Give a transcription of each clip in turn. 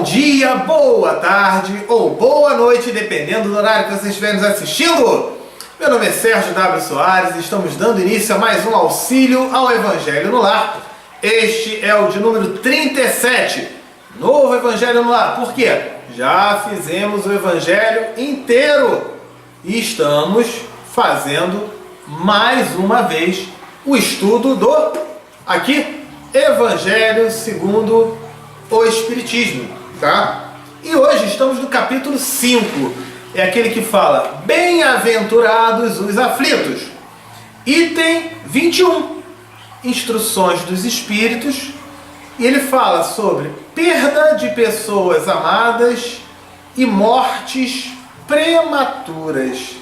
dia, boa tarde ou boa noite, dependendo do horário que vocês estiverem nos assistindo. Meu nome é Sérgio W. Soares e estamos dando início a mais um auxílio ao Evangelho no Lar. Este é o de número 37, novo Evangelho no Lar. Por quê? Já fizemos o Evangelho inteiro e estamos fazendo mais uma vez o estudo do, aqui, Evangelho segundo o Espiritismo, tá? E hoje estamos no capítulo 5, é aquele que fala: Bem-aventurados os aflitos. Item 21, Instruções dos Espíritos, e ele fala sobre perda de pessoas amadas e mortes prematuras.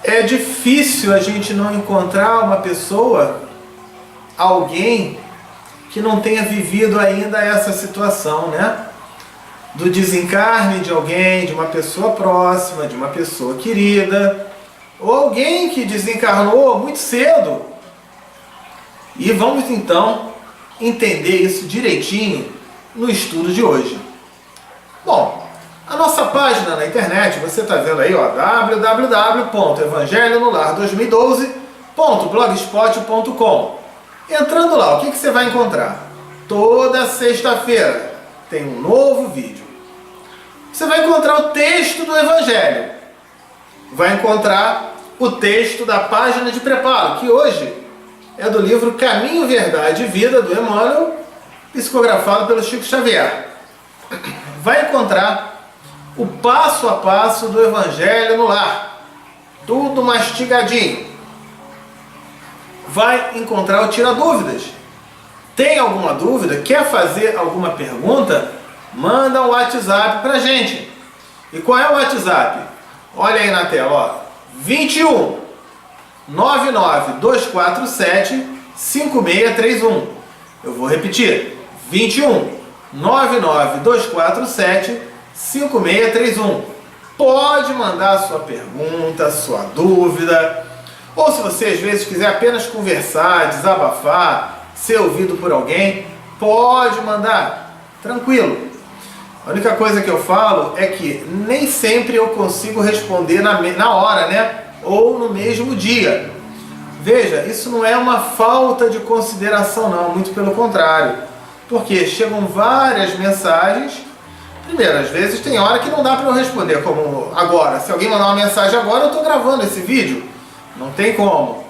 É difícil a gente não encontrar uma pessoa, alguém que não tenha vivido ainda essa situação, né? Do desencarne de alguém, de uma pessoa próxima, de uma pessoa querida, ou alguém que desencarnou muito cedo. E vamos então entender isso direitinho no estudo de hoje. Bom, a nossa página na internet, você está vendo aí, ó, www.evangelhonolar2012.blogspot.com. Entrando lá, o que você vai encontrar? Toda sexta-feira tem um novo vídeo. Você vai encontrar o texto do Evangelho. Vai encontrar o texto da página de preparo, que hoje é do livro Caminho, Verdade e Vida, do Emmanuel, psicografado pelo Chico Xavier. Vai encontrar o passo a passo do Evangelho no Lar. Tudo mastigadinho. Vai encontrar o Tira Dúvidas. Tem alguma dúvida? Quer fazer alguma pergunta? Manda um WhatsApp pra gente. E qual é o WhatsApp? Olha aí na tela, ó. 21 99 247 5631. Eu vou repetir. 21 99 247 5631. Pode mandar a sua pergunta, a sua dúvida. Ou se você às vezes quiser apenas conversar, desabafar, ser ouvido por alguém, pode mandar, tranquilo. A única coisa que eu falo é que nem sempre eu consigo responder na hora, né? Ou no mesmo dia. Veja, isso não é uma falta de consideração não, muito pelo contrário. Porque chegam várias mensagens. Primeiro, às vezes tem hora que não dá para eu responder, como agora. Se alguém mandar uma mensagem agora, eu estou gravando esse vídeo. Não tem como.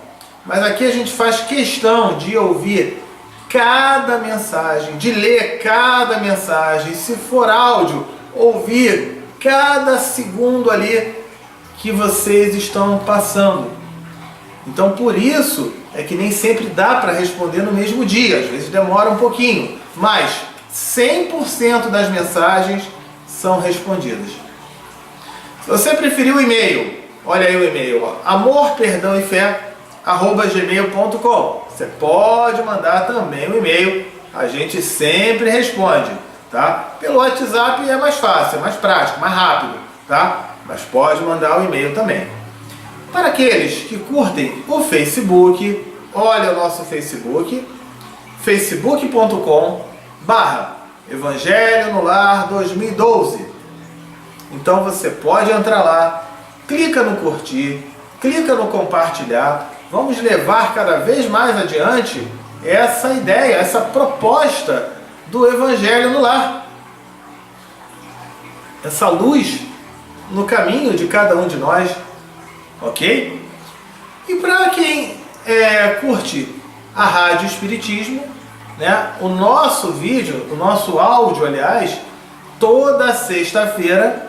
Mas aqui a gente faz questão de ouvir cada mensagem, de ler cada mensagem. Se for áudio, ouvir cada segundo ali que vocês estão passando. Então por isso é que nem sempre dá para responder no mesmo dia. Às vezes demora um pouquinho. Mas 100% das mensagens são respondidas. Se você preferir o e-mail, olha aí o e-mail, ó, amorperdãoefé@gmail.com. Você pode mandar também o e-mail, a gente sempre responde, tá? Pelo WhatsApp é mais fácil, é mais prático, mais rápido, tá? Mas pode mandar o e-mail também. Para aqueles que curtem o Facebook, olha o nosso Facebook, facebook.com/Evangelho no Lar 2012. Então você pode entrar lá, clica no curtir, clica no compartilhar. Vamos levar cada vez mais adiante essa ideia, essa proposta do Evangelho no Lar. Essa luz no caminho de cada um de nós, ok? E para quem curte a Rádio Espiritismo, né, o nosso vídeo, o nosso áudio, aliás, toda sexta-feira,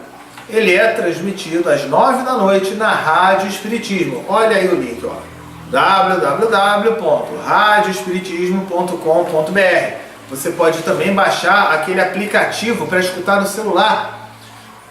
ele é transmitido às 9 da noite na Rádio Espiritismo. Olha aí o link, ó, www.radioespiritismo.com.br. Você pode também baixar aquele aplicativo para escutar no celular.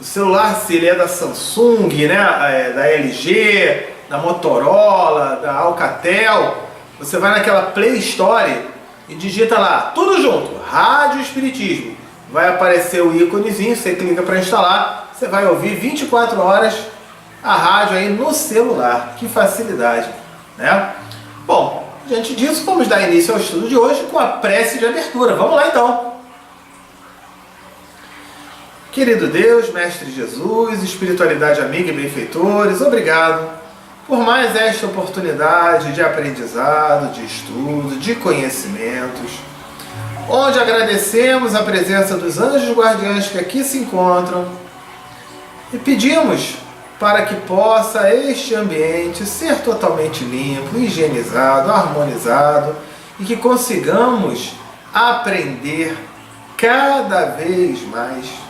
O celular, se ele é da Samsung, né, da LG, da Motorola, da Alcatel, você vai naquela Play Store e digita lá, tudo junto, Rádio Espiritismo. Vai aparecer o íconezinho, você clica para instalar. Você vai ouvir 24 horas a rádio aí no celular. Que facilidade, né? Bom, diante disso, vamos dar início ao estudo de hoje com a prece de abertura. Vamos lá então. Querido Deus, Mestre Jesus, espiritualidade amiga e benfeitores, obrigado por mais esta oportunidade de aprendizado, de estudo, de conhecimentos, onde agradecemos a presença dos anjos guardiães que aqui se encontram e pedimos para que possa este ambiente ser totalmente limpo, higienizado, harmonizado e que consigamos aprender cada vez mais.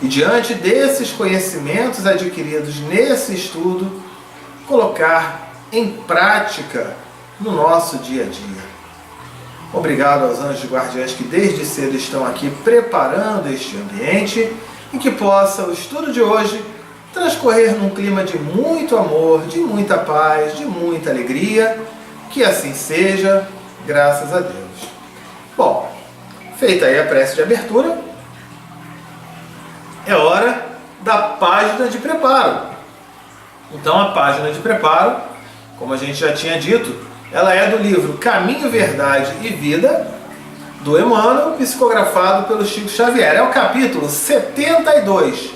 E diante desses conhecimentos adquiridos nesse estudo, colocar em prática no nosso dia a dia. Obrigado aos anjos guardiães que desde cedo estão aqui preparando este ambiente e que possa o estudo de hoje transcorrer num clima de muito amor, de muita paz, de muita alegria. Que assim seja, graças a Deus. Bom, feita aí a prece de abertura, é hora da página de preparo. Então a página de preparo, como a gente já tinha dito, ela é do livro Caminho, Verdade e Vida, do Emmanuel, psicografado pelo Chico Xavier. É o capítulo 72,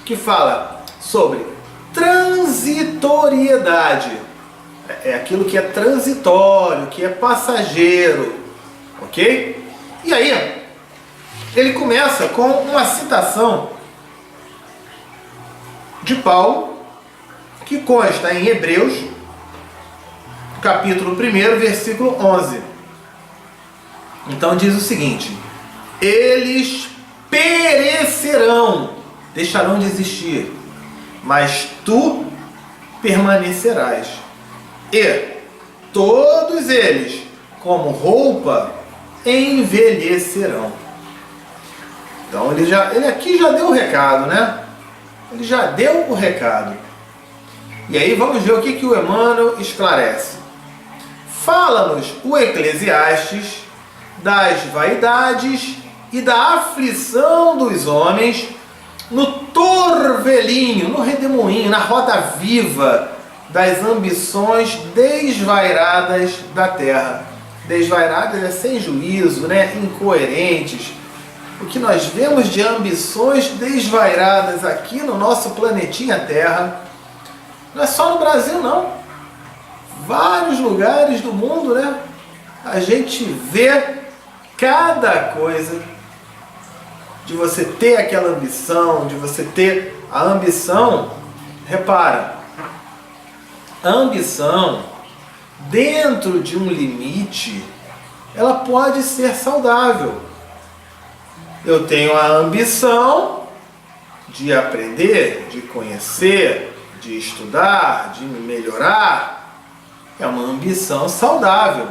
que fala sobre transitoriedade. É aquilo que é transitório, que é passageiro, ok? E aí, ele começa com uma citação de Paulo, que consta em Hebreus, capítulo 1, versículo 11. Então diz o seguinte: eles perecerão, deixarão de existir, mas tu permanecerás. E todos eles, como roupa, envelhecerão. Então ele aqui já deu o recado, né? Ele já deu o recado. E aí vamos ver o que o Emmanuel esclarece. Fala-nos o Eclesiastes das vaidades e da aflição dos homens no torvelinho, no redemoinho, na roda viva das ambições desvairadas da terra. Desvairadas é sem juízo, né? Incoerentes. O que nós vemos de ambições desvairadas aqui no nosso planetinha Terra, não é só no Brasil não. Vários lugares do mundo, né? A gente vê cada coisa de você ter aquela ambição, de você ter a ambição. Repara, a ambição, dentro de um limite, ela pode ser saudável. Eu tenho a ambição de aprender, de conhecer, de estudar, de me melhorar. É uma ambição saudável.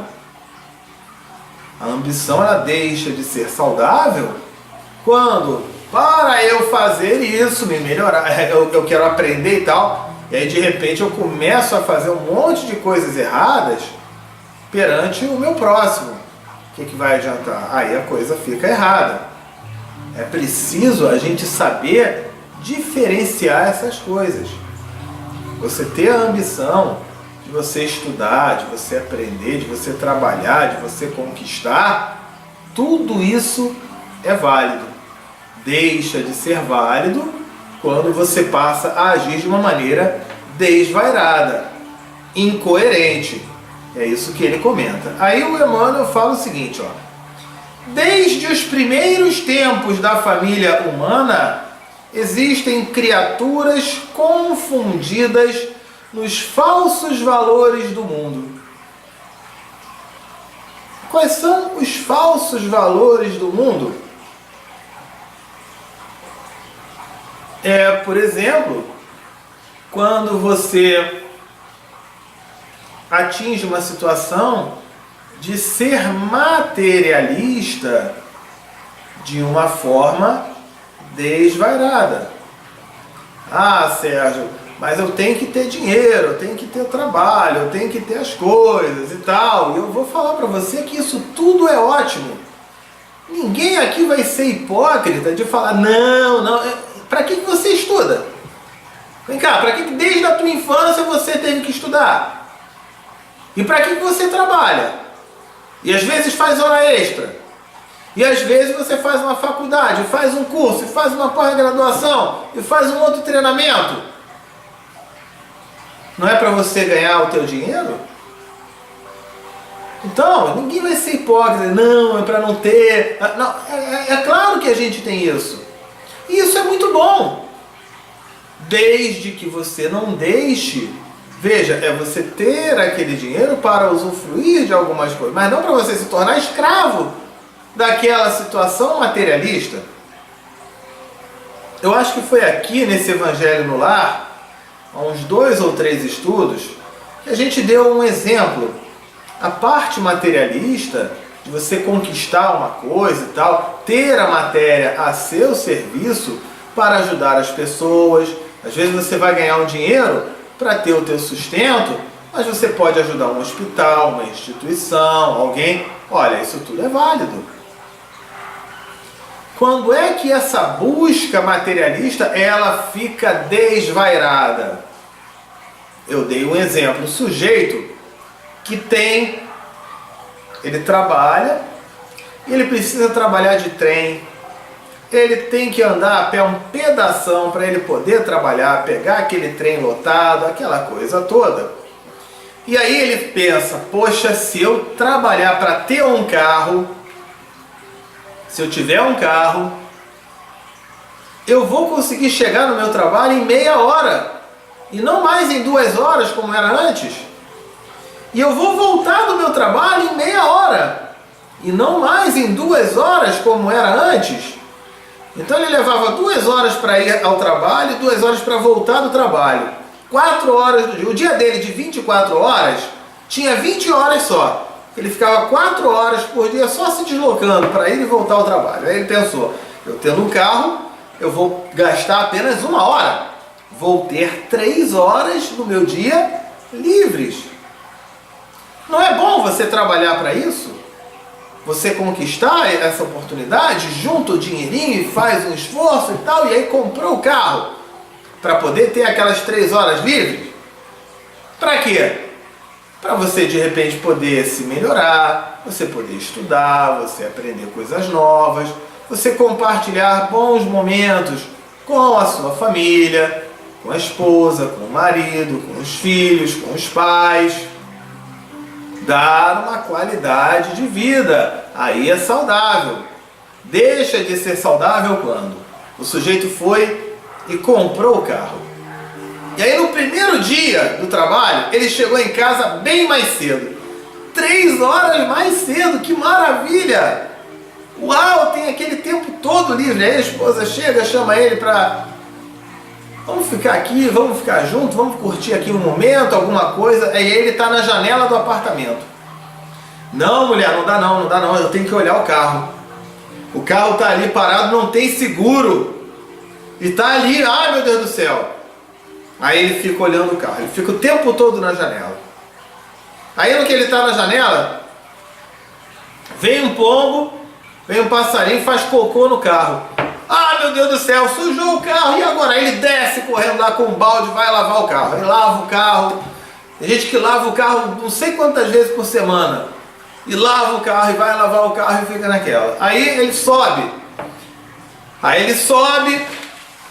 A ambição, ela deixa de ser saudável quando, para eu fazer isso, me melhorar, eu quero aprender e tal, e aí de repente eu começo a fazer um monte de coisas erradas perante o meu próximo. O que vai adiantar? Aí a coisa fica errada. É preciso a gente saber diferenciar essas coisas. Você ter a ambição de você estudar, de você aprender, de você trabalhar, de você conquistar, tudo isso é válido. Deixa de ser válido quando você passa a agir de uma maneira desvairada, incoerente. É isso que ele comenta. Aí o Emmanuel fala o seguinte, ó. Desde os primeiros tempos da família humana, existem criaturas confundidas nos falsos valores do mundo. Quais são os falsos valores do mundo? Por exemplo, quando você atinge uma situação de ser materialista de uma forma desvairada. Ah, Sérgio, mas eu tenho que ter dinheiro, eu tenho que ter trabalho, eu tenho que ter as coisas e tal. E eu vou falar para você que isso tudo é ótimo. Ninguém aqui vai ser hipócrita de falar, não, para que você estuda? Vem cá, para que desde a tua infância você teve que estudar? E para que você trabalha? E às vezes faz hora extra? E às vezes você faz uma faculdade, faz um curso, faz uma pós-graduação e faz um outro treinamento. Não é para você ganhar o teu dinheiro? Então, ninguém vai ser hipócrita, não, é para não ter. Não, é claro que a gente tem isso. E isso é muito bom. Desde que você não deixe, veja, é você ter aquele dinheiro para usufruir de algumas coisas, mas não para você se tornar escravo daquela situação materialista. Eu acho que foi aqui nesse Evangelho no Lar, há uns 2 ou 3 estudos, que a gente deu um exemplo. A parte materialista, de você conquistar uma coisa e tal, ter a matéria a seu serviço para ajudar as pessoas. Às vezes você vai ganhar um dinheiro para ter o teu sustento, mas você pode ajudar um hospital, uma instituição, alguém. Olha, isso tudo é válido. Quando é que essa busca materialista ela fica desvairada? Eu dei um exemplo. O sujeito que ele trabalha, ele precisa trabalhar de trem, ele tem que andar a pé um pedação para ele poder trabalhar, pegar aquele trem lotado, aquela coisa toda. E aí ele pensa, poxa, se eu trabalhar para ter um carro, se eu tiver um carro, eu vou conseguir chegar no meu trabalho em meia hora, e não mais em 2 horas como era antes. E eu vou voltar do meu trabalho em meia hora, e não mais em 2 horas como era antes. Então ele levava 2 horas para ir ao trabalho e 2 horas para voltar do trabalho. 4 horas do dia. O dia dele de 24 horas tinha 20 horas só. Ele ficava 4 horas por dia só se deslocando para ir e voltar ao trabalho. Aí ele pensou, eu tendo um carro, eu vou gastar apenas 1 hora. Vou ter 3 horas no meu dia livres. Não é bom você trabalhar para isso? Você conquistar essa oportunidade, junta o dinheirinho e faz um esforço e tal, e aí comprou o carro para poder ter aquelas 3 horas livres? Para quê? Para você de repente poder se melhorar, você poder estudar, você aprender coisas novas, você compartilhar bons momentos com a sua família, com a esposa, com o marido, com os filhos, com os pais. Dar uma qualidade de vida, aí é saudável. Deixa de ser saudável quando o sujeito foi e comprou o carro. E aí no primeiro dia do trabalho, ele chegou em casa bem mais cedo. 3 horas mais cedo, que maravilha! Uau, tem aquele tempo todo livre. Aí a esposa chega, chama ele para... Vamos ficar aqui, vamos ficar juntos, vamos curtir aqui um momento, alguma coisa. Aí ele está na janela do apartamento. Não, mulher, não dá não, eu tenho que olhar o carro. O carro está ali parado, não tem seguro. E está ali, ai meu Deus do céu. Aí ele fica olhando o carro, ele fica o tempo todo na janela. Aí no que ele está na janela, vem um pombo, vem um passarinho e faz cocô no carro. Ah, meu Deus do céu, sujou o carro, e agora? Aí ele desce correndo lá com um balde, vai lavar o carro. Ele lava o carro, tem gente que lava o carro não sei quantas vezes por semana. E lava o carro, e vai lavar o carro e fica naquela. Aí ele sobe.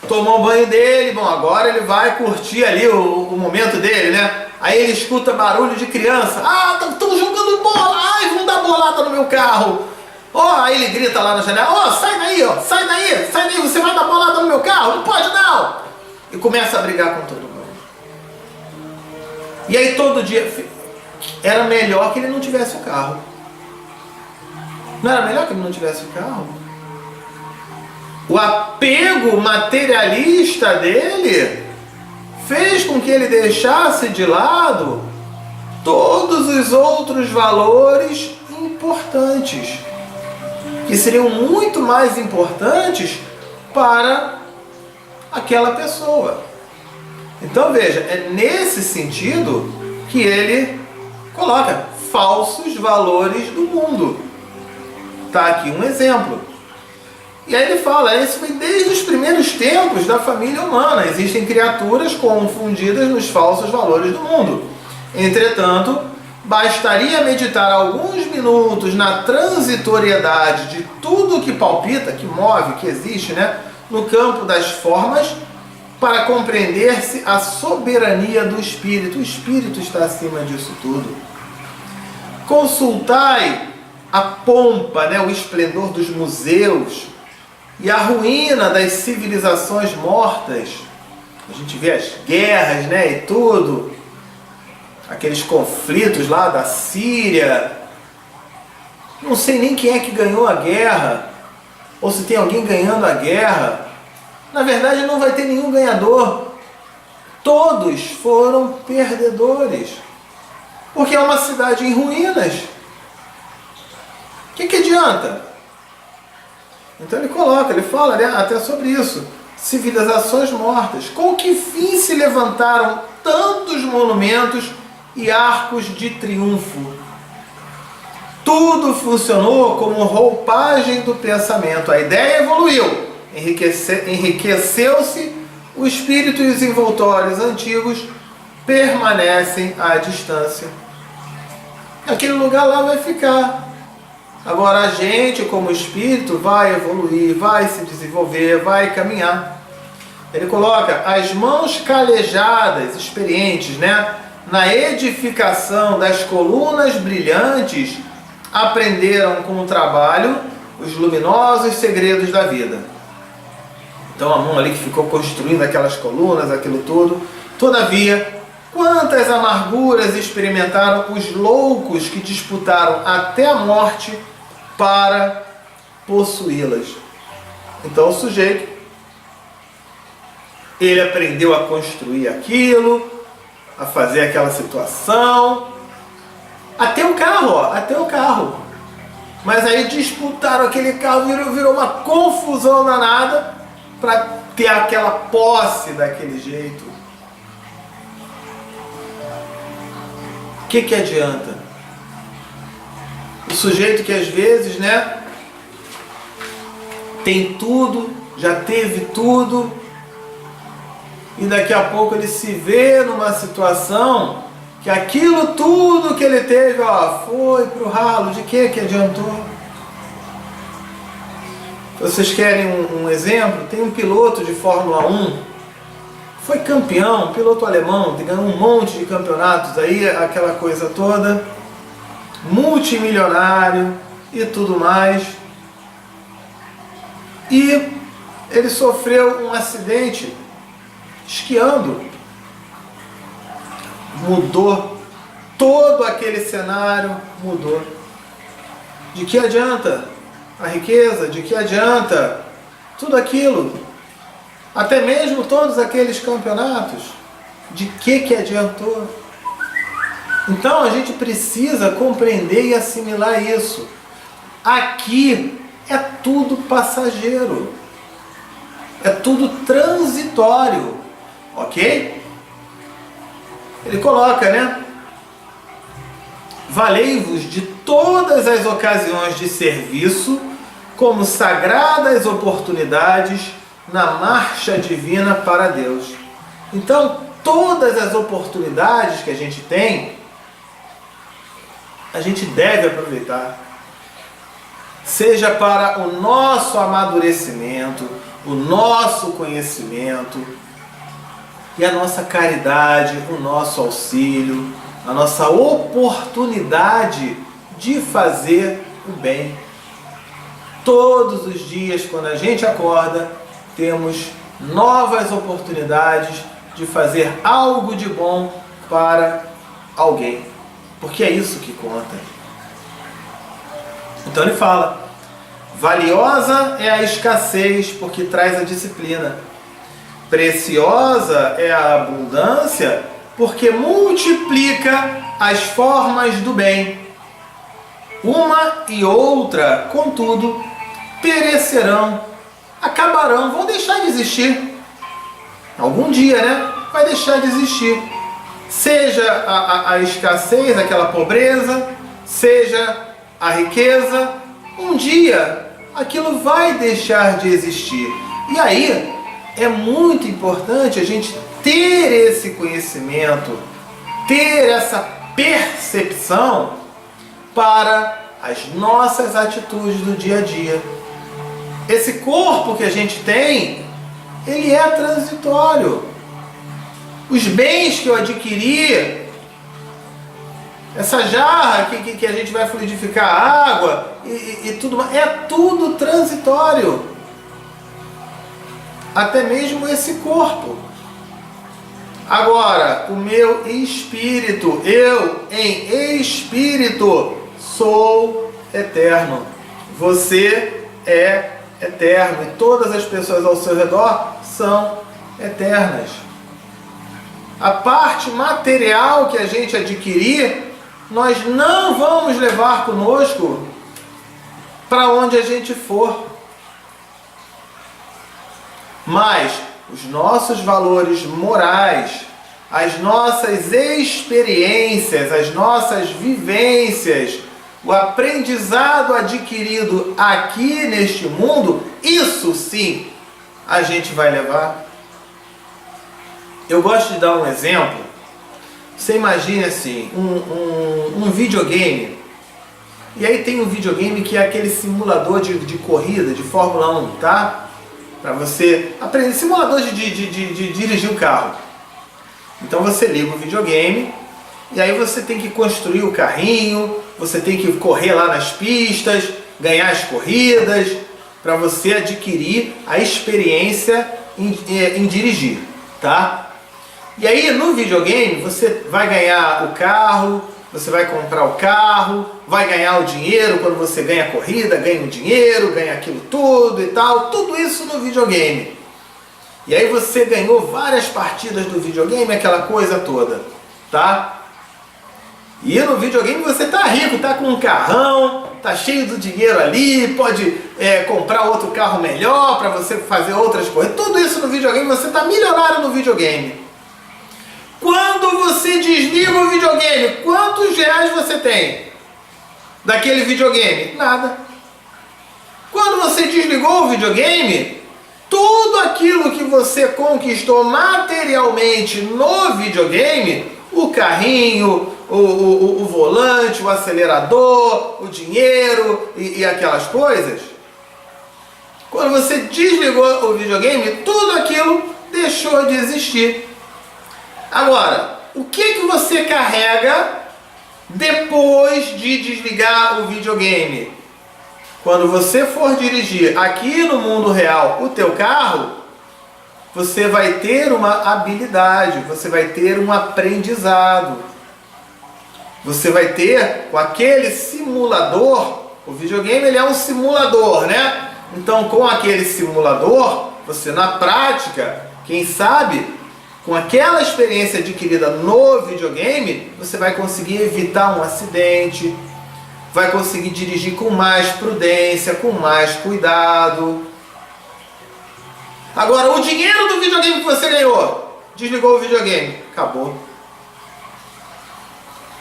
Toma o banho dele, bom, agora ele vai curtir ali o momento dele, né? Aí ele escuta barulho de criança. Ah, estão jogando bola, ai, vão dar bolada no meu carro. Aí ele grita lá na janela, sai daí, você vai dar bolada no meu carro, não pode não! E começa a brigar com todo mundo. E aí todo dia, era melhor que ele não tivesse o carro. Não era melhor que ele não tivesse o carro? O apego materialista dele fez com que ele deixasse de lado todos os outros valores importantes, que seriam muito mais importantes para aquela pessoa. Então veja, é nesse sentido que ele coloca falsos valores do mundo. Está aqui um exemplo. E aí ele fala, isso foi desde os primeiros tempos da família humana. Existem criaturas confundidas nos falsos valores do mundo. Entretanto, Bastaria meditar alguns minutos na transitoriedade de tudo que palpita, que move, que existe, né, no campo das formas, para compreender-se a soberania do Espírito. O Espírito está acima disso tudo. Consultai a pompa, né, o esplendor dos museus e a ruína das civilizações mortas. A gente vê as guerras, né, e tudo. Aqueles conflitos lá da Síria. Não sei nem quem é que ganhou a guerra, ou se tem alguém ganhando a guerra. Na verdade, não vai ter nenhum ganhador. Todos foram perdedores. Porque é uma cidade em ruínas. O que adianta? Então ele fala, né, até sobre isso. Civilizações mortas. Com que fim se levantaram tantos monumentos e arcos de triunfo? Tudo funcionou como roupagem do pensamento. A ideia evoluiu, enriqueceu-se, o espírito e os envoltórios antigos permanecem à distância. Aquele lugar lá vai ficar. Agora a gente, como espírito, vai evoluir, vai se desenvolver, vai caminhar. Ele coloca as mãos calejadas, experientes, né, na edificação das colunas brilhantes, aprenderam com o trabalho os luminosos segredos da vida. Então a mão ali que ficou construindo aquelas colunas, aquilo tudo. Todavia, quantas amarguras experimentaram os loucos que disputaram até a morte para possuí-las. Então o sujeito, ele aprendeu a construir aquilo, a fazer aquela situação, até o carro, ó, até o carro. Mas aí disputaram aquele carro, virou uma confusão danada para ter aquela posse daquele jeito. O que adianta? O sujeito que às vezes, né, tem tudo, já teve tudo, e daqui a pouco ele se vê numa situação que aquilo tudo que ele teve, ó, foi pro ralo. De que adiantou? Vocês querem um exemplo? Tem um piloto de Fórmula 1, foi campeão, piloto alemão, ganhou um monte de campeonatos aí, aquela coisa toda, multimilionário e tudo mais. E ele sofreu um acidente esquiando. Mudou todo aquele cenário, mudou. De que adianta a riqueza? De que adianta tudo aquilo? Até mesmo todos aqueles campeonatos? De que adiantou? Então a gente precisa compreender e assimilar isso. Aqui é tudo passageiro. É tudo transitório. Ok? Ele coloca, né? Valei-vos de todas as ocasiões de serviço como sagradas oportunidades na marcha divina para Deus. Então, todas as oportunidades que a gente tem, a gente deve aproveitar. Seja para o nosso amadurecimento, o nosso conhecimento e a nossa caridade, o nosso auxílio, a nossa oportunidade de fazer o bem. Todos os dias, quando a gente acorda, temos novas oportunidades de fazer algo de bom para alguém, porque é isso que conta. Então ele fala: valiosa é a escassez, porque traz a disciplina. Preciosa é a abundância, porque multiplica as formas do bem. Uma e outra, contudo, perecerão, acabarão, vão deixar de existir. Algum dia, né? Vai deixar de existir. Seja a escassez, aquela pobreza, seja a riqueza, um dia aquilo vai deixar de existir. E aí é muito importante a gente ter esse conhecimento, ter essa percepção para as nossas atitudes do dia a dia. Esse corpo que a gente tem, ele é transitório. Os bens que eu adquiri, essa jarra que a gente vai fluidificar a água e tudo mais, é tudo transitório. Até mesmo esse corpo. Agora, o meu espírito, eu em espírito sou eterno. Você é eterno e todas as pessoas ao seu redor são eternas. A parte material que a gente adquirir, nós não vamos levar conosco para onde a gente for. Mas os nossos valores morais, as nossas experiências, as nossas vivências, o aprendizado adquirido aqui neste mundo, isso sim a gente vai levar. Eu gosto de dar um exemplo. Você imagine assim, um videogame. E aí tem um videogame que é aquele simulador de corrida, de Fórmula 1, tá? Para você aprender, simulador de dirigir um carro. Então você liga o videogame e aí você tem que construir o carrinho, você tem que correr lá nas pistas, ganhar as corridas, para você adquirir a experiência em dirigir, tá? E aí no videogame você vai ganhar o carro, você vai comprar o carro, vai ganhar o dinheiro quando você ganha a corrida, ganha o dinheiro, ganha aquilo tudo e tal, tudo isso no videogame. E aí você ganhou várias partidas do videogame, aquela coisa toda, tá? E no videogame você tá rico, tá com um carrão, tá cheio do dinheiro ali, pode comprar outro carro melhor para você fazer outras coisas. Tudo isso no videogame, você tá milionário no videogame. Quando você desliga o videogame, quantos reais você tem daquele videogame? Nada. Quando você desligou o videogame, tudo aquilo que você conquistou materialmente no videogame, o carrinho, o volante, o acelerador, o dinheiro e aquelas coisas, quando você desligou o videogame, tudo aquilo deixou de existir. Agora, o que você carrega depois de desligar o videogame? Quando você for dirigir aqui no mundo real o teu carro, você vai ter uma habilidade, você vai ter um aprendizado. Você vai ter com aquele simulador, o videogame ele é um simulador, né? Então com aquele simulador, você na prática, quem sabe, com aquela experiência adquirida no videogame, você vai conseguir evitar um acidente, vai conseguir dirigir com mais prudência, com mais cuidado. Agora, o dinheiro do videogame que você ganhou, desligou o videogame, acabou.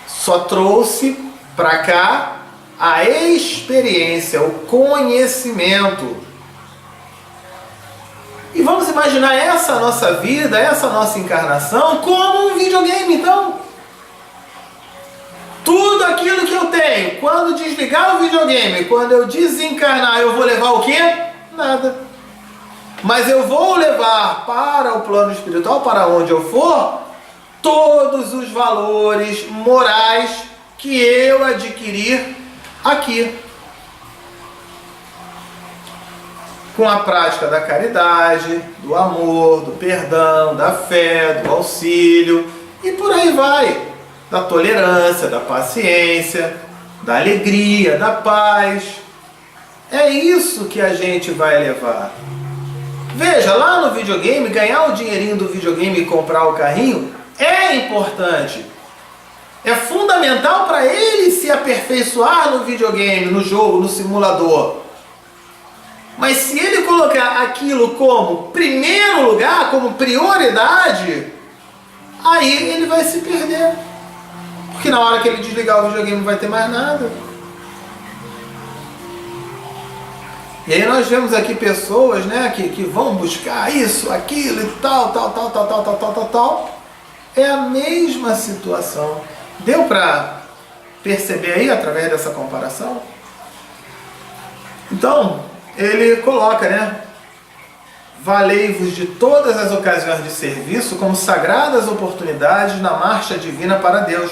Só trouxe para cá a experiência, o conhecimento. E vamos imaginar essa nossa vida, essa nossa encarnação como um videogame, então. Tudo aquilo que eu tenho, quando desligar o videogame, quando eu desencarnar, eu vou levar o quê? Nada. Mas eu vou levar para o plano espiritual, para onde eu for, todos os valores morais que eu adquirir aqui. Com a prática da caridade, do amor, do perdão, da fé, do auxílio e por aí vai. Da tolerância, da paciência, da alegria, da paz. É isso que a gente vai levar. Veja, lá no videogame, ganhar o dinheirinho do videogame e comprar o carrinho é importante. É fundamental para ele se aperfeiçoar no videogame, no jogo, no simulador. Mas se ele colocar aquilo como primeiro lugar, como prioridade, aí ele vai se perder. Porque na hora que ele desligar o videogame não vai ter mais nada. E aí nós vemos aqui pessoas, né, que vão buscar isso, aquilo e tal. É a mesma situação. Deu para perceber aí através dessa comparação? Então, ele coloca, né? Valei-vos de todas as ocasiões de serviço como sagradas oportunidades na marcha divina para Deus.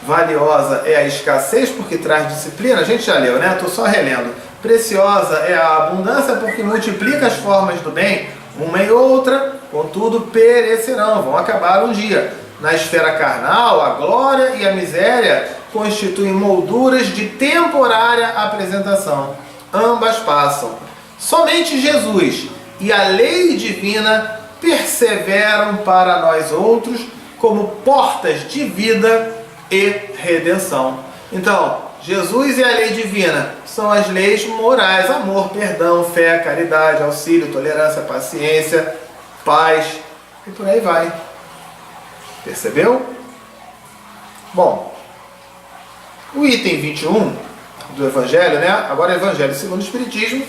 Valiosa é a escassez porque traz disciplina. A gente já leu, né? Estou só relendo. Preciosa é a abundância porque multiplica as formas do bem. Uma e outra, contudo, perecerão, vão acabar um dia. Na esfera carnal, a glória e a miséria constituem molduras de temporária apresentação. Ambas passam. Somente Jesus e a lei divina perseveram para nós outros como portas de vida e redenção. Então, Jesus e a lei divina são as leis morais: amor, perdão, fé, caridade, auxílio, tolerância, paciência, paz e por aí vai. Percebeu? Bom, o item 21 do Evangelho, né? Agora é Evangelho segundo o Espiritismo,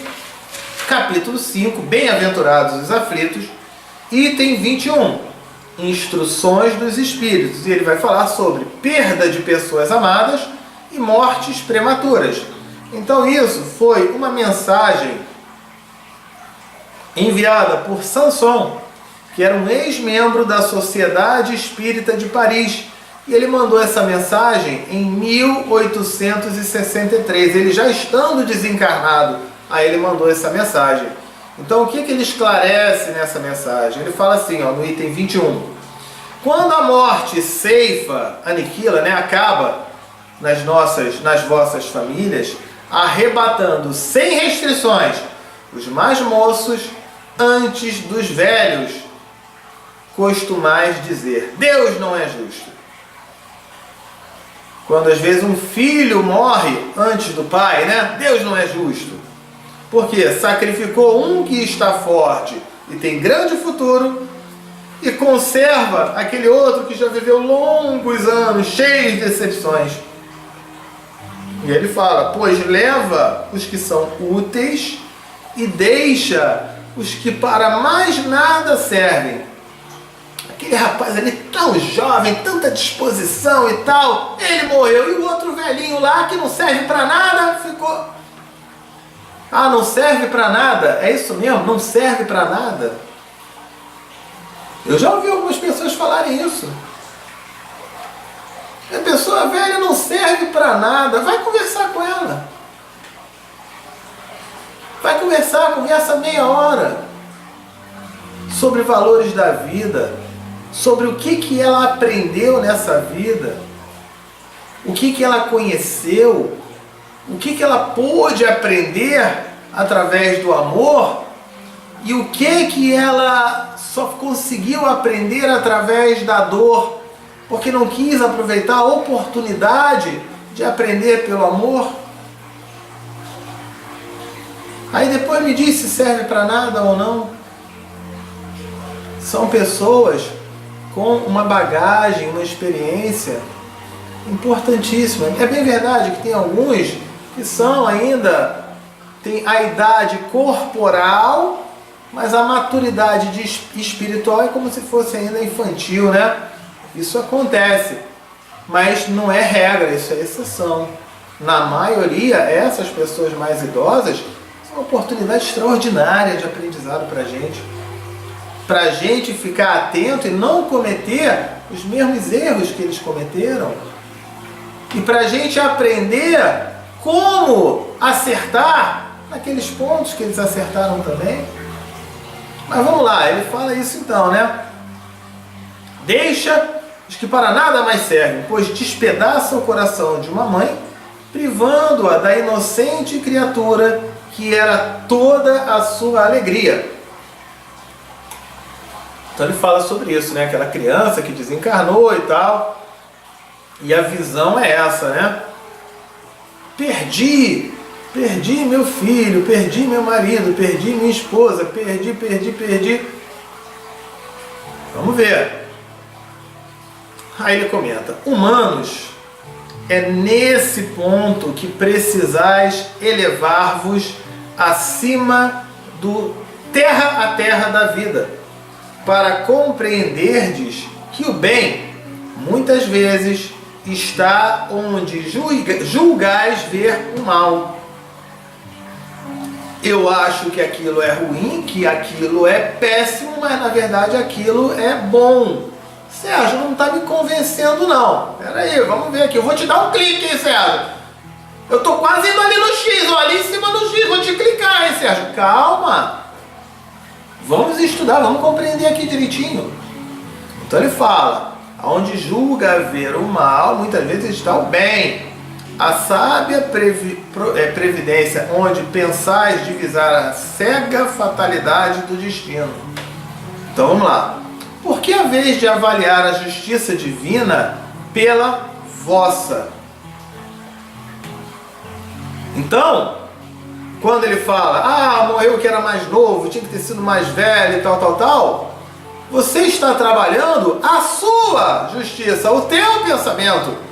capítulo 5, Bem-aventurados os aflitos, item 21, Instruções dos Espíritos. E ele vai falar sobre perda de pessoas amadas e mortes prematuras. Então isso foi uma mensagem enviada por Sanson, que era um ex-membro da Sociedade Espírita de Paris. E ele mandou essa mensagem em 1863. Ele já estando desencarnado, aí ele mandou essa mensagem. Então o que ele esclarece nessa mensagem? Ele fala assim, ó, no item 21. Quando a morte ceifa, aniquila, né, acaba nas vossas famílias, arrebatando sem restrições os mais moços antes dos velhos, costumais dizer: Deus não é justo. Quando às vezes um filho morre antes do pai, né? Deus não é justo. Porque sacrificou um que está forte e tem grande futuro e conserva aquele outro que já viveu longos anos, cheios de decepções. E ele fala: pois leva os que são úteis e deixa os que para mais nada servem. Aquele rapaz ali tão jovem, tanta disposição e tal, ele morreu. E o outro velhinho lá que não serve para nada ficou. Ah, não serve para nada? É isso mesmo? Não serve para nada? Eu já ouvi algumas pessoas falarem isso. A pessoa velha não serve para nada. Vai conversar com ela. Vai conversar, conversa meia hora sobre valores da vida, sobre o que ela aprendeu nessa vida, o que ela conheceu, o que ela pôde aprender através do amor e o que ela só conseguiu aprender através da dor, porque não quis aproveitar a oportunidade de aprender pelo amor. Aí depois me diz se serve para nada ou não. São pessoas com uma bagagem, uma experiência importantíssima. É bem verdade que tem alguns que são ainda, tem a idade corporal, mas a maturidade espiritual é como se fosse ainda infantil, né? Isso acontece, mas não é regra, isso é exceção. Na maioria, essas pessoas mais idosas são uma oportunidade extraordinária de aprendizado para a gente. Para a gente ficar atento e não cometer os mesmos erros que eles cometeram. E para a gente aprender como acertar naqueles pontos que eles acertaram também. Mas vamos lá, ele fala isso então, né? Deixa os que para nada mais servem, pois despedaça o coração de uma mãe, privando-a da inocente criatura que era toda a sua alegria. Então ele fala sobre isso, né? Aquela criança que desencarnou e tal. E a visão é essa, né? Perdi meu filho, perdi meu marido, perdi minha esposa, perdi. Vamos ver. Aí ele comenta: humanos, é nesse ponto que precisais elevar-vos acima do terra a terra da vida, para compreenderdes que o bem, muitas vezes, está onde julgais ver o mal. Eu acho que aquilo é ruim, que aquilo é péssimo, mas na verdade aquilo é bom. Sérgio, não está me convencendo não. Pera aí, vamos ver aqui. Eu vou te dar um clique, hein, Sérgio? Eu tô quase indo ali no X, ó, ali em cima do X. Vou te clicar, hein, Sérgio? Calma. Vamos estudar, vamos compreender aqui direitinho. Então ele fala, onde julga ver o mal, muitas vezes está o bem. A sábia previdência, onde pensais divisar a cega fatalidade do destino. Então vamos lá. Por que a vez de avaliar a justiça divina pela vossa? Então, quando ele fala, morreu que era mais novo, tinha que ter sido mais velho e tal, você está trabalhando a sua justiça, o teu pensamento.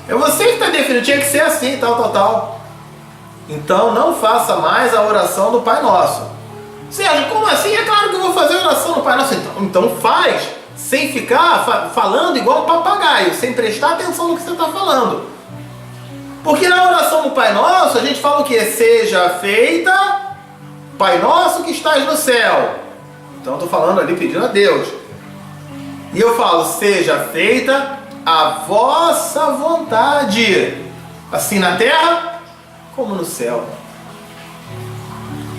É você que está definindo, tinha que ser assim, tal. Então não faça mais a oração do Pai Nosso. Sérgio, como assim? É claro que eu vou fazer a oração do Pai Nosso. Então faz, sem ficar falando igual um papagaio, sem prestar atenção no que você está falando. Porque na oração do Pai Nosso, a gente fala o quê? Seja feita, Pai Nosso que estás no céu. Então eu estou falando ali, pedindo a Deus. E eu falo, seja feita a vossa vontade, assim na terra como no céu.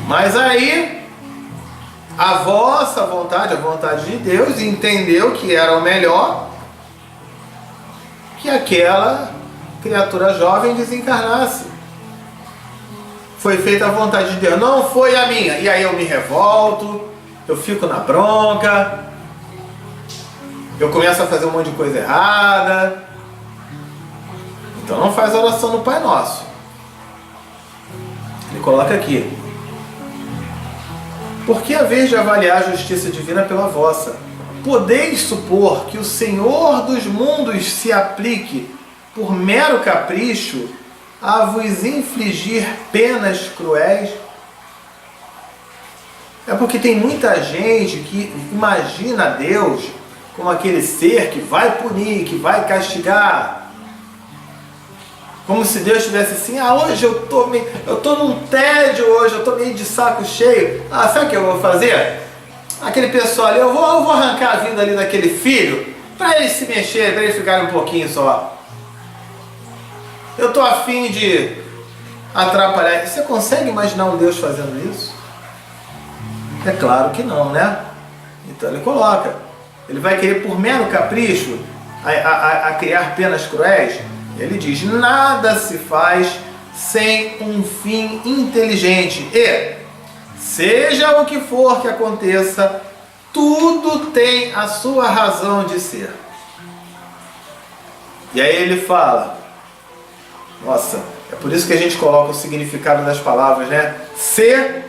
Mas aí, a vossa vontade, a vontade de Deus, entendeu que era o melhor que aquela criatura jovem desencarnasse. Foi feita a vontade de Deus, não foi a minha. E aí eu me revolto, eu fico na bronca, eu começo a fazer um monte de coisa errada. Então não faz a oração no Pai Nosso. Ele coloca aqui. Por que a vez de avaliar a justiça divina pela vossa? Podeis supor que o Senhor dos mundos se aplique, por mero capricho, a vos infligir penas cruéis? É porque tem muita gente que imagina Deus como aquele ser que vai punir, que vai castigar. Como se Deus estivesse assim, hoje eu tô num tédio hoje, eu tô meio de saco cheio. Sabe o que eu vou fazer? Aquele pessoal ali, eu vou arrancar a vida ali daquele filho, para eles se mexerem, para eles ficarem um pouquinho só. Eu tô a fim de atrapalhar. Você consegue imaginar um Deus fazendo isso? É claro que não, né? Então ele coloca. Ele vai querer, por mero capricho, a criar penas cruéis? Ele diz, nada se faz sem um fim inteligente. E, seja o que for que aconteça, tudo tem a sua razão de ser. E aí ele fala, nossa, é por isso que a gente coloca o significado das palavras, né? Se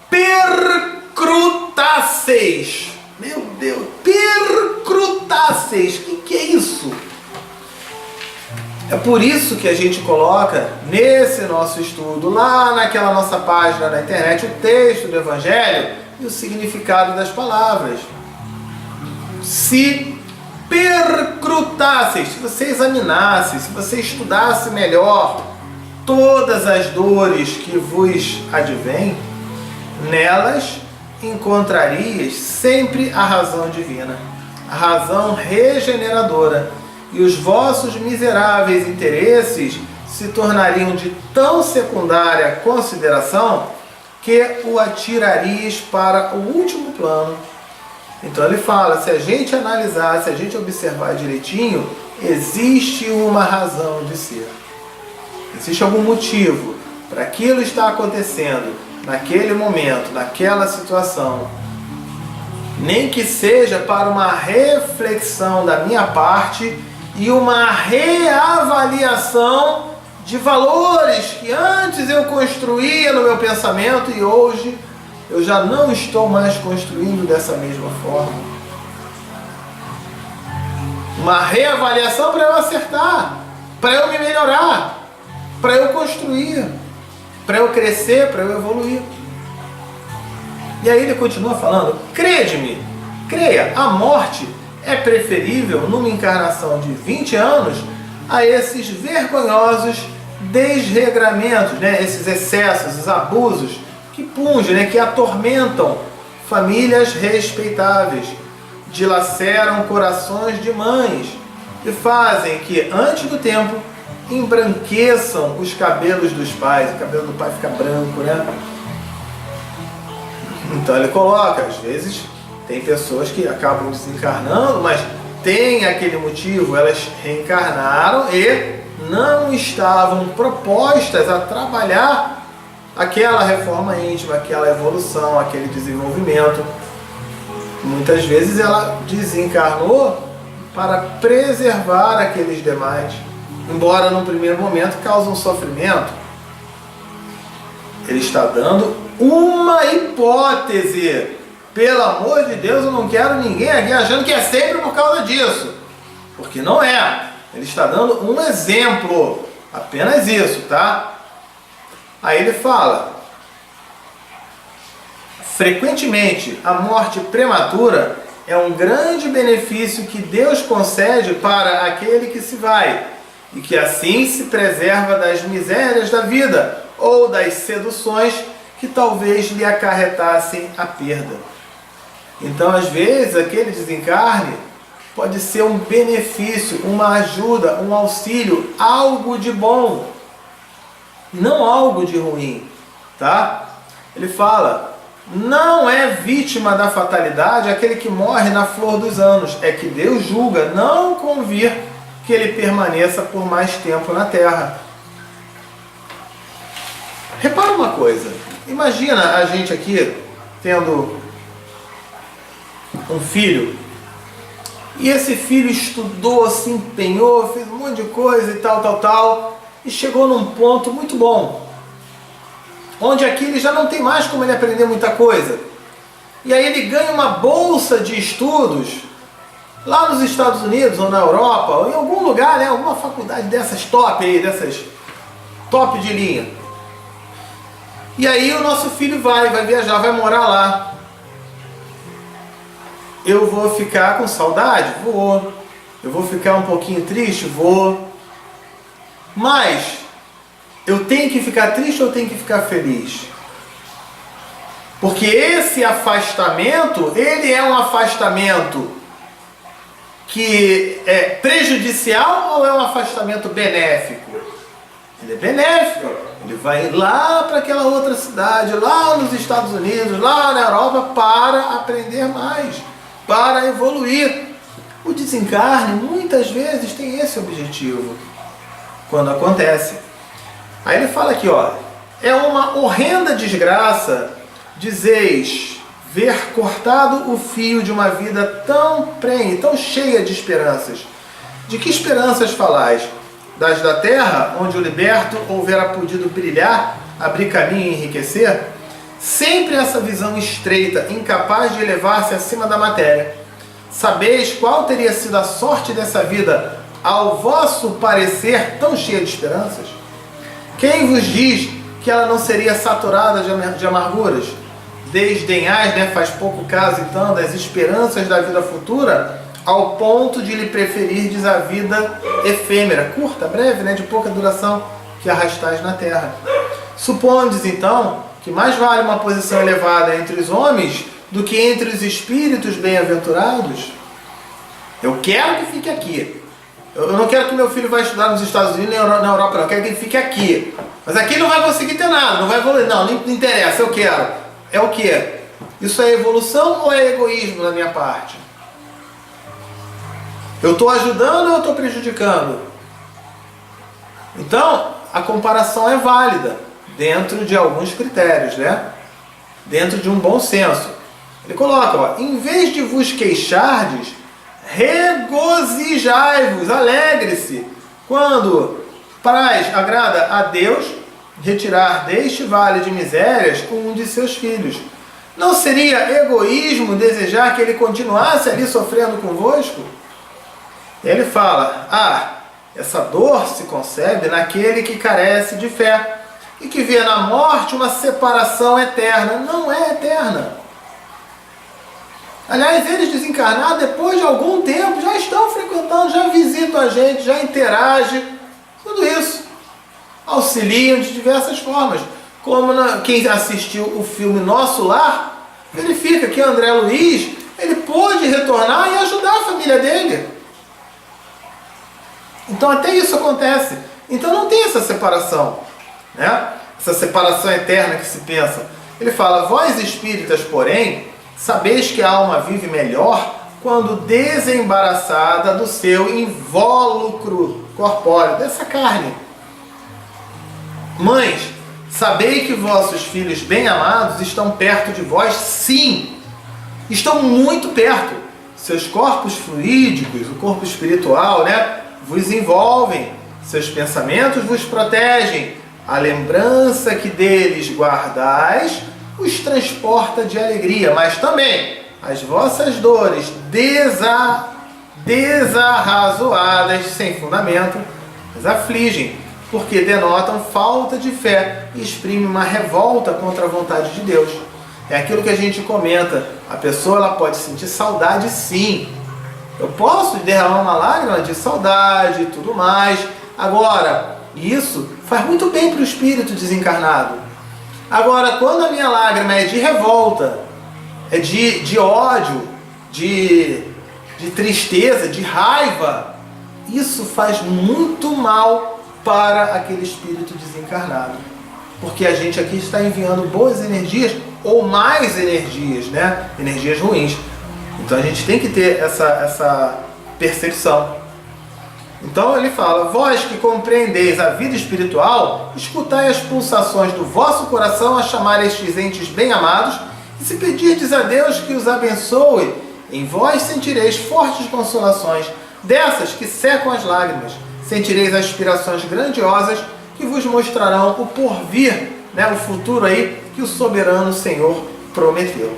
percrutasseis. Meu Deus, percrutasseis. O que é isso? É por isso que a gente coloca nesse nosso estudo, lá naquela nossa página na internet, o texto do Evangelho e o significado das palavras. Se percrutasseis, se você examinasse, se você estudasse melhor todas as dores que vos advêm, nelas encontrarias sempre a razão divina, a razão regeneradora, e os vossos miseráveis interesses se tornariam de tão secundária consideração que o atirarias para o último plano. Então ele fala, se a gente analisar, se a gente observar direitinho, existe uma razão de ser. Existe algum motivo para aquilo estar acontecendo naquele momento, naquela situação. Nem que seja para uma reflexão da minha parte e uma reavaliação de valores que antes eu construía no meu pensamento e hoje eu já não estou mais construindo dessa mesma forma. Uma reavaliação para eu acertar, para eu me melhorar, para eu construir, para eu crescer, para eu evoluir. E aí ele continua falando, crede-me, creia, a morte é preferível, numa encarnação de 20 anos, a esses vergonhosos desregramentos, né? Esses excessos, os abusos que pungem, né? Que atormentam famílias respeitáveis, dilaceram corações de mães e fazem que, antes do tempo, embranqueçam os cabelos dos pais. O cabelo do pai fica branco, né? Então ele coloca, às vezes tem pessoas que acabam desencarnando, mas tem aquele motivo, elas reencarnaram e não estavam propostas a trabalhar aquela reforma íntima, aquela evolução, aquele desenvolvimento. Muitas vezes ela desencarnou para preservar aqueles demais, embora no primeiro momento cause um sofrimento. Ele está dando uma hipótese. Pelo amor de Deus, eu não quero ninguém aqui achando que é sempre por causa disso, porque não é. Ele está dando um exemplo, apenas isso, tá? Aí ele fala: frequentemente a morte prematura é um grande benefício que Deus concede para aquele que se vai, e que assim se preserva das misérias da vida ou das seduções que talvez lhe acarretassem a perda. Então, às vezes, aquele desencarne pode ser um benefício, uma ajuda, um auxílio, algo de bom, não algo de ruim, tá? Ele fala: não é vítima da fatalidade aquele que morre na flor dos anos, é que Deus julga não convir que ele permaneça por mais tempo na terra. Repara uma coisa, imagina a gente aqui tendo um filho, e esse filho estudou, se empenhou, fez um monte de coisa e tal, e chegou num ponto muito bom, onde aqui ele já não tem mais como ele aprender muita coisa, e aí ele ganha uma bolsa de estudos lá nos Estados Unidos ou na Europa, ou em algum lugar, né, alguma faculdade dessas top aí, dessas top de linha. E aí o nosso filho vai viajar, vai morar lá. Eu vou ficar com saudade? Vou. Eu vou ficar um pouquinho triste? Vou. Mas eu tenho que ficar triste ou eu tenho que ficar feliz? Porque esse afastamento, ele é um afastamento que é prejudicial ou é um afastamento benéfico? Ele é benéfico. Ele vai lá para aquela outra cidade, lá nos Estados Unidos, lá na Europa, para aprender mais, para evoluir. O desencarne muitas vezes tem esse objetivo quando acontece. Aí ele fala aqui, ó: é uma horrenda desgraça, dizeis, ver cortado o fio de uma vida tão prenhe, tão cheia de esperanças. De que esperanças falais? Das da terra, onde o liberto houvera podido brilhar, abrir caminho e enriquecer? Sempre essa visão estreita, incapaz de elevar-se acima da matéria. Sabeis qual teria sido a sorte dessa vida, ao vosso parecer, tão cheia de esperanças? Quem vos diz que ela não seria saturada de amarguras? Desdenhais, né, faz pouco caso então das esperanças da vida futura, ao ponto de lhe preferirdes a vida efêmera, curta, breve, né, de pouca duração, que arrastais na terra. Supondes então que mais vale uma posição elevada entre os homens do que entre os espíritos bem-aventurados? Eu quero que fique aqui. Eu não quero que meu filho vá estudar nos Estados Unidos nem na Europa, não. Eu quero que ele fique aqui. Mas aqui não vai conseguir ter nada, não vai evoluir. Não interessa, eu quero. É o quê? Isso é evolução ou é egoísmo da minha parte? Eu estou ajudando ou eu estou prejudicando? Então, a comparação é válida, dentro de alguns critérios, né? Dentro de um bom senso. Ele coloca, ó: em vez de vos queixardes, regozijai-vos, alegre-se, quando agrada a Deus retirar deste vale de misérias um de seus filhos. Não seria egoísmo desejar que ele continuasse ali sofrendo convosco? Ele fala: essa dor se concebe naquele que carece de fé e que vê na morte uma separação eterna. Não é eterna. Aliás, eles desencarnados, depois de algum tempo, já estão frequentando, já visitam a gente, já interagem, tudo isso. Auxiliam de diversas formas. Como quem assistiu o filme Nosso Lar, verifica que André Luiz, ele pôde retornar e ajudar a família dele. Então até isso acontece. Então não tem essa separação, né? Essa separação eterna que se pensa. Ele fala, vós espíritas, porém, sabeis que a alma vive melhor quando desembaraçada do seu invólucro corpóreo, dessa carne. Mães, sabei que vossos filhos bem-amados estão perto de vós, sim, estão muito perto. Seus corpos fluídicos, o corpo espiritual, né, vos envolvem, seus pensamentos vos protegem, a lembrança que deles guardais os transporta de alegria, mas também as vossas dores desarrazoadas, sem fundamento, as afligem, porque denotam falta de fé e exprimem uma revolta contra a vontade de Deus. É aquilo que a gente comenta, a pessoa ela pode sentir saudade, sim. Eu posso derramar uma lágrima de saudade e tudo mais. Agora, isso faz muito bem para o espírito desencarnado. Agora, quando a minha lágrima é de revolta, é de ódio, de tristeza, de raiva, isso faz muito mal para aquele espírito desencarnado. Porque a gente aqui está enviando boas energias ou mais energias, né? Energias ruins. Então a gente tem que ter essa percepção. Então ele fala, vós que compreendeis a vida espiritual, escutai as pulsações do vosso coração a chamar estes entes bem-amados, e se pedirdes a Deus que os abençoe, em vós sentireis fortes consolações, dessas que secam as lágrimas, sentireis aspirações grandiosas que vos mostrarão o porvir, né, o futuro aí que o soberano Senhor prometeu.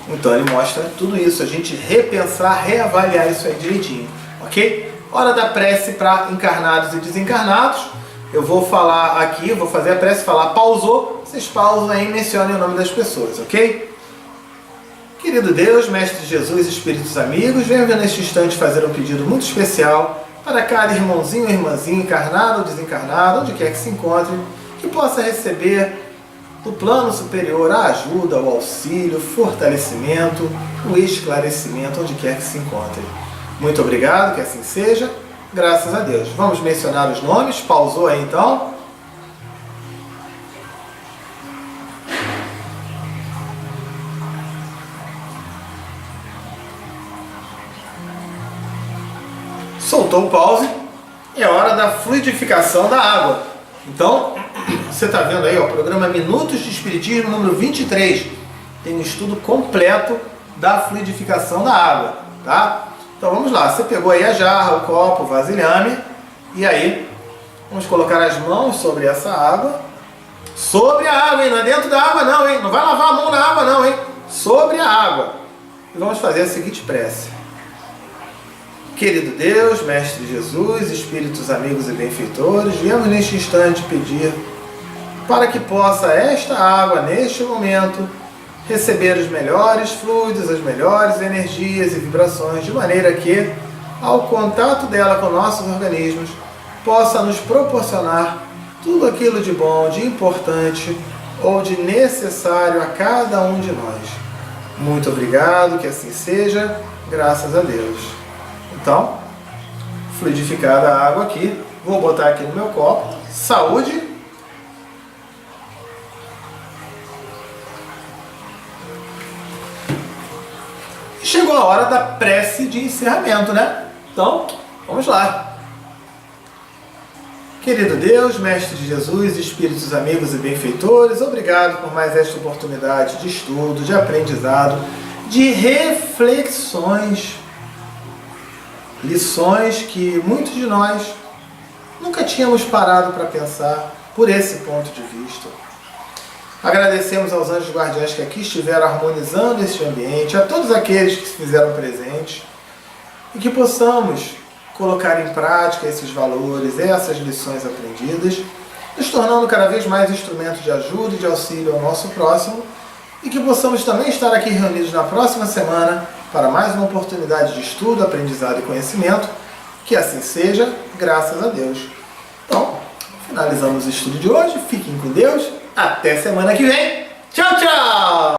Então ele mostra tudo isso, a gente repensar, reavaliar isso aí direitinho, ok? Hora da prece para encarnados e desencarnados. Eu vou falar aqui, vou fazer a prece, falar pausou, vocês pausam aí e mencionem o nome das pessoas, ok? Querido Deus, Mestre Jesus, Espíritos amigos, venho neste instante fazer um pedido muito especial para cada irmãozinho ou irmãzinha, encarnado ou desencarnado, onde quer que se encontre, que possa receber do plano superior a ajuda, o auxílio, o fortalecimento, o esclarecimento, onde quer que se encontre. Muito obrigado, que assim seja, graças a Deus. Vamos mencionar os nomes, pausou aí então. Soltou o pause, é hora da fluidificação da água. Então, você está vendo aí, ó, o programa Minutos de Espiritismo número 23. Tem um estudo completo da fluidificação da água, tá? Então vamos lá, você pegou aí a jarra, o copo, o vasilhame, e aí vamos colocar as mãos sobre essa água. Sobre a água, hein? Não é dentro da água não, hein? Não vai lavar a mão na água não, hein? Sobre a água. E vamos fazer a seguinte prece. Querido Deus, Mestre Jesus, Espíritos amigos e benfeitores, viemos neste instante pedir para que possa esta água, neste momento, receber os melhores fluidos, as melhores energias e vibrações, de maneira que, ao contato dela com nossos organismos, possa nos proporcionar tudo aquilo de bom, de importante ou de necessário a cada um de nós. Muito obrigado, que assim seja, graças a Deus. Então, fluidificada a água aqui, vou botar aqui no meu copo. Saúde! Chegou a hora da prece de encerramento, né? Então, vamos lá. Querido Deus, Mestre de Jesus, Espíritos amigos e benfeitores, obrigado por mais esta oportunidade de estudo, de aprendizado, de reflexões, lições que muitos de nós nunca tínhamos parado para pensar por esse ponto de vista. Agradecemos aos anjos guardiães que aqui estiveram harmonizando este ambiente, a todos aqueles que se fizeram presentes, e que possamos colocar em prática esses valores, essas lições aprendidas, nos tornando cada vez mais instrumentos de ajuda e de auxílio ao nosso próximo, e que possamos também estar aqui reunidos na próxima semana para mais uma oportunidade de estudo, aprendizado e conhecimento. Que assim seja, graças a Deus. Então, finalizamos o estudo de hoje. Fiquem com Deus. Até semana que vem.